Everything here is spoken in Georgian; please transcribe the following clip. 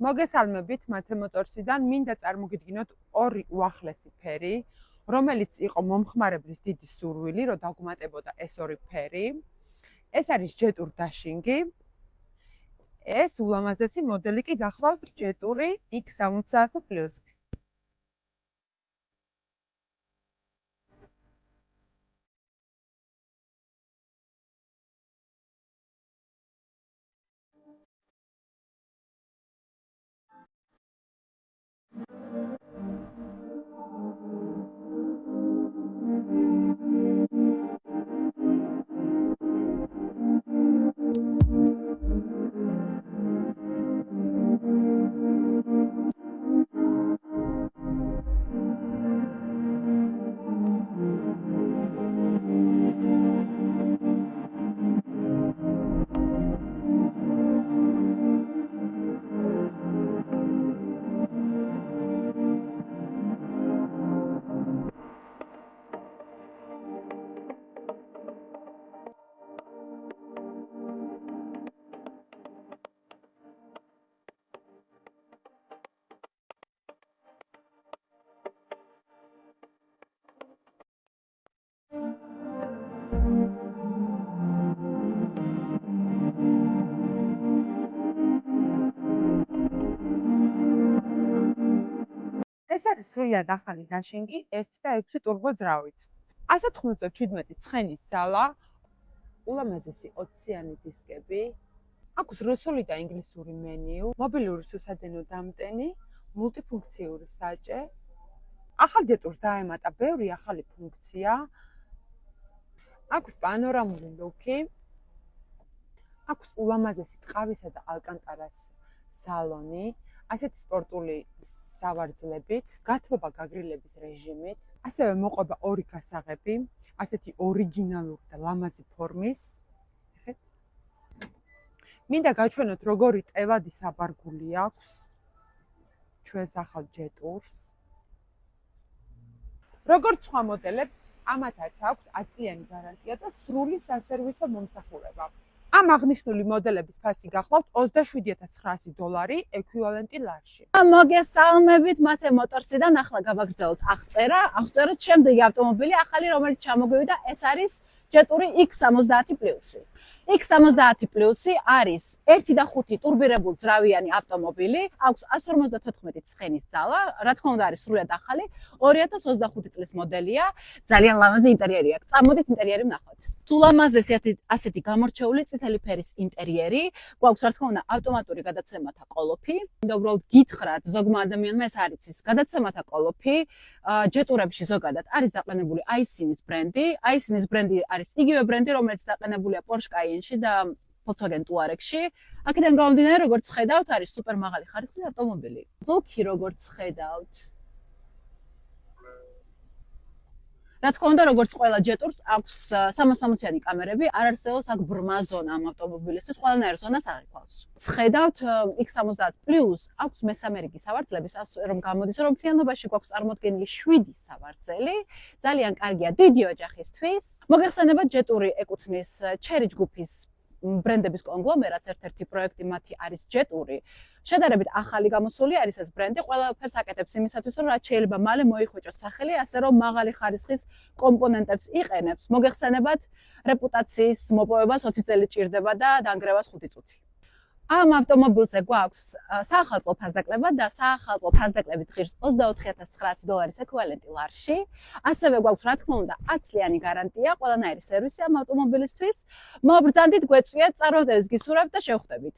მოგესალმებით მათე მოტორსიდან, მინდა წარმოგიდგინოთ ორი უახლესი ფერი, რომელიც იყო მომხმარებლის დიდი სურვილი, რომ დაგუმატებოდა ეს ორი ფერი. ეს არის ჯეტურ დაშინგი. ეს ულამაზესი მოდელი კი გახლავთ ჯეტური X70+. ეს არის სრულად ახალი დაშინგი 1.6 ტურბო ძრავით. 197 ცხენის ძალა, ულამაზესი ოციანი დისკები, აქვს რუსული და ინგლისური მენიუ, მობილური სუსადენო დამტენი, მულტიფუნქციური საჭე. ახალ ჯეტურს დაემატა ბევრი ახალი ფუნქცია. აქვს პანორამული ლუკი, აქვს ულამაზესი ტყავისა და ალკანტარას სალონი, ასეთი სპორტული სავარძლებით, გათბობა გაგრილების რეჟიმით, ასევე მოყვება ორი გასაღები, ასეთი ორიგინალური და ლამაზი ფორმის. მინდა გაჩვენოთ, როგორი ტევადი საბარგული აქვს ჩვენს ახალ ჯეტურს. როგორც სხვა მოდელებს, ამათაც აქვს 10 წლიანი გარანტია და სრული სასერვისო მომსახურება. ამ აღნიშნული მოდელების ფასი გახლავთ $27,900 ექვივალენტი ლარში. მოგესალმებით მათე მოტორსიდან, ახლა გავაგრძელოთ აღწერა შემდეგი ავტომობილი ახალი, რომელიც ჩამოგვივიდა, ეს არის ჯეტური X70+. X70+ არის 1.5 ტურბირებულ ძრავიანი ავტომობილი, აქვს 154 ცხენის ძალა, რა თქმა უნდა არის სრულად ახალი, 2025 წლის მოდელია, ძალიან ლამაზი ინტერიერი აქვს. წამოდით ინტერიერი ვნახოთ. ულამაზესი ასეთი გამორჩეული წითელი ფერის ინტერიერი, გვაქვს რა თქმა უნდა ავტომატური გადაცემათა ყოლოფი. მინდა უბრალოდ გითხრათ, ზოგმა ადამიანმა ეს არ იცის, გადაცემათა ყოლოფი ჯეტურებში ზოგადად არის დაყენებული Aisin-ის ბრენდი. Aisin-ის ბრენდი არის იგივე ბრენდი, რომელიც დაყენებულია Porsche Cayenne-ში და Volkswagen Touareg-ში. აქედან გამომდინარე, როგორც ხედავთ, არის სუპერ მაღალი ხარისხის ავტომობილი. ლუკი როგორც ხედავთ. რა თქმა უნდა, როგორც ყველა ჯეტურს აქვს 360-იანი კამერები, არ არსებობს აქ ბრმა ზონა ამ ავტომობილისთვის, ყველანაირ ზონას აღიქვავს. ხედავთ, X70+ აქვს მესამე რიგი სავარძლები, რომ გამოდის, რომ მთლიანობაში გვაქვს წარმოდგენილი 7 სავარძელი, ძალიან კარგია დიდი ოჯახისთვის. მოგეხსენებათ, ჯეტური ეკუთვნის Chery ჯგუფის ბრენდების კონგლომერატს, ერთ-ერთი პროექტი მათი არის ჯეტური. შედარებით ახალი გამოსული არის ეს ბრენდი, ყველაფერს აკეთებს იმისათვის, რომ რაც შეიძლება მალე მოიხვეჭოს სახელი, ასე რომ მაღალი ხარისხის კომპონენტებს იყენებს. მოგეხსენებათ, რეპუტაციის მოპოვებას 20 წელი ჭირდება და დანგრევას 5 წუთი. ამ ავტომობილზე გვაქვს საახალწლო ფასდაკლება და საახალწლო ფასდაკლებით ღირს $24,900 ექვივალენტი ლარში. ასევე გვაქვს რა თქმა უნდა 10 წლიანი გარანტია, ყველანაირი სერვისი ამ ავტომობილისთვის. მობრძანდით, გვეწვიათ, წარმატებებს გისურვებთ და შევხვდებით.